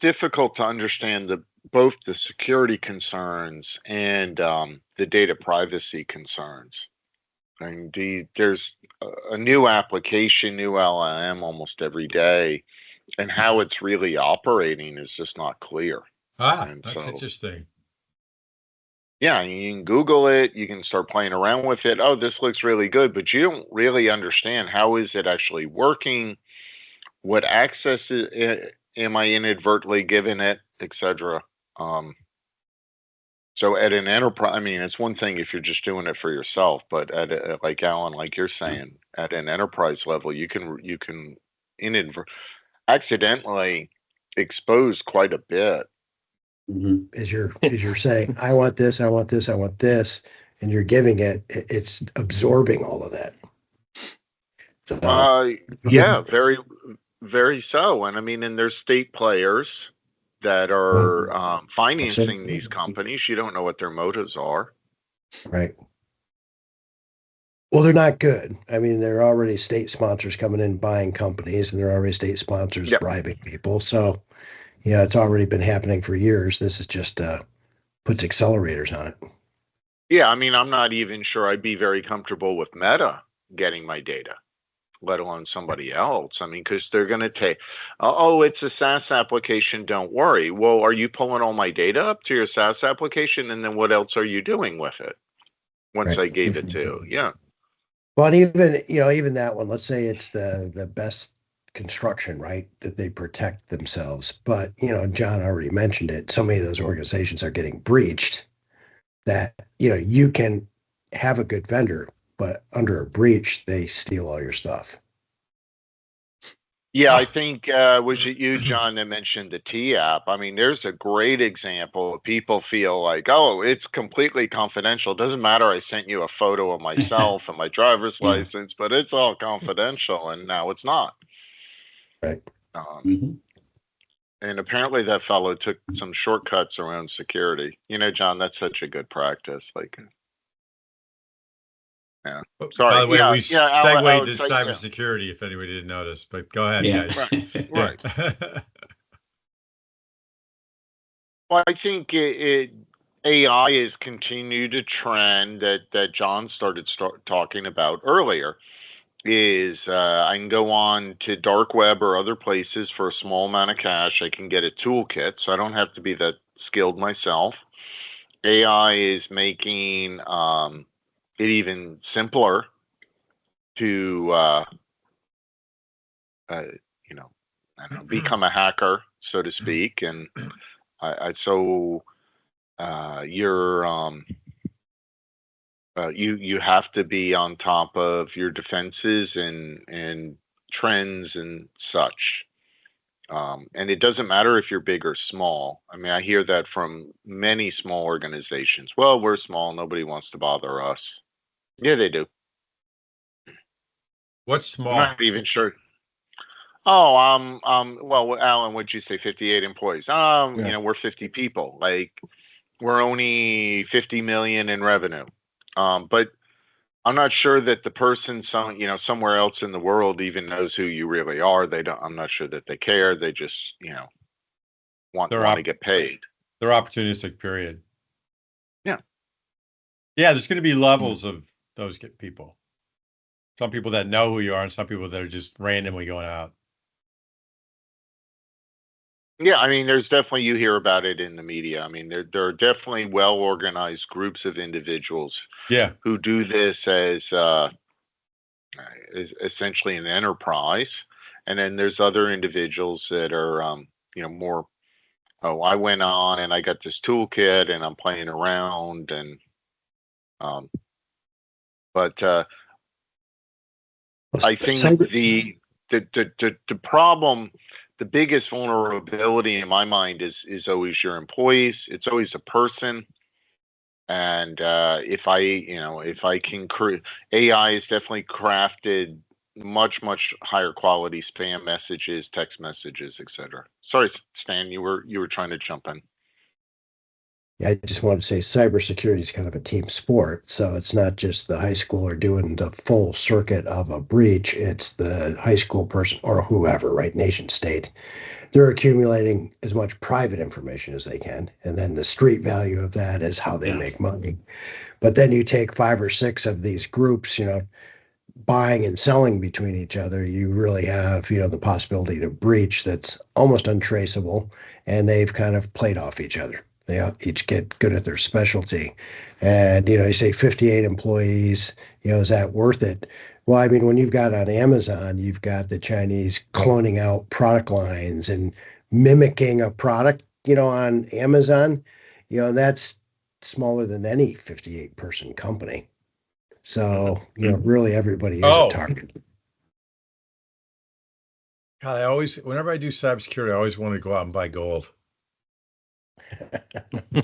difficult to understand both the security concerns and the data privacy concerns. Indeed, there's a new application, new LLM almost every day, and how it's really operating is just not clear. That's interesting. Yeah, you can Google it, you can start playing around with it. Oh, this looks really good, but you don't really understand how is it actually working, what access am I inadvertently giving it, etc. So at an enterprise, I mean, it's one thing if you're just doing it for yourself, but like Alan, like you're saying, at an enterprise level, you can accidentally expose quite a bit. As you're saying, I want this, I want this, I want this, and you're giving it, it's absorbing all of that. Yeah, very, very so. And I mean, and there's state players that are financing these companies. You don't know what their motives are. Right. Well, they're not good. I mean, there are already state sponsors coming in buying companies, and there are already state sponsors bribing people. So, yeah, it's already been happening for years. This is just puts accelerators on it. Yeah, I mean, I'm not even sure I'd be very comfortable with Meta getting my data, let alone somebody else. I mean, because they're going to take, oh, it's a SaaS application, don't worry. Well, are you pulling all my data up to your SaaS application? And then what else are you doing with it once I gave it to? Yeah. Well, and even that one, let's say it's the best construction, right, that they protect themselves. But, John already mentioned it. So many of those organizations are getting breached that, you can have a good vendor, but under a breach, they steal all your stuff. Yeah, I think, was it you, John, that mentioned the T app? I mean, there's a great example. People feel like, oh, it's completely confidential. It doesn't matter. I sent you a photo of myself and my driver's license, but it's all confidential. And now it's not. Right. And apparently that fellow took some shortcuts around security. John, that's such a good practice. Like, yeah. Sorry. By the way, we segued to cybersecurity, if anybody didn't notice, but go ahead, guys. Right. Well, I think AI has continued a trend that John started talking about earlier. Is I can go on to dark web or other places for a small amount of cash. I can get a toolkit, so I don't have to be that skilled myself. AI is making it even simpler to, become a hacker, so to speak. And you have to be on top of your defenses and trends and such. And it doesn't matter if you're big or small. I mean, I hear that from many small organizations. Well, we're small. Nobody wants to bother us. Yeah, they do. What's small? I'm not even sure. Oh, well, Alan, what'd you say? 58 employees. We're 50 people. Like, we're only 50 million in revenue. But I'm not sure that the person somewhere else in the world even knows who you really are. I'm not sure that they care. They just, want to get paid. They're opportunistic, period. Yeah. Yeah, there's going to be levels of those people. Some people that know who you are and some people that are just randomly going out. Yeah, I mean, there's definitely, you hear about it in the media. I mean, there are definitely well-organized groups of individuals who do this as essentially an enterprise. And then there's other individuals that are, more, I went on and I got this toolkit and I'm playing around. And, but I think the problem, the biggest vulnerability in my mind is always your employees. It's always a person. And if I can create, AI is definitely crafted much higher quality spam messages, text messages, etc. Sorry, Stan, you were trying to jump in. Yeah, I just wanted to say cybersecurity is kind of a team sport. So it's not just the high schooler doing the full circuit of a breach. It's the high school person or whoever, right? Nation state. They're accumulating as much private information as they can. And then the street value of that is how they make money. But then you take 5 or 6 of these groups, buying and selling between each other, you really have, the possibility to breach that's almost untraceable. And they've kind of played off each other. They each get good at their specialty. And, you say 58 employees, is that worth it? Well, I mean, when you've got on Amazon, you've got the Chinese cloning out product lines and mimicking a product, on Amazon, that's smaller than any 58 person company. So, really everybody is a Oh, target. God, whenever I do cybersecurity, I always want to go out and buy gold.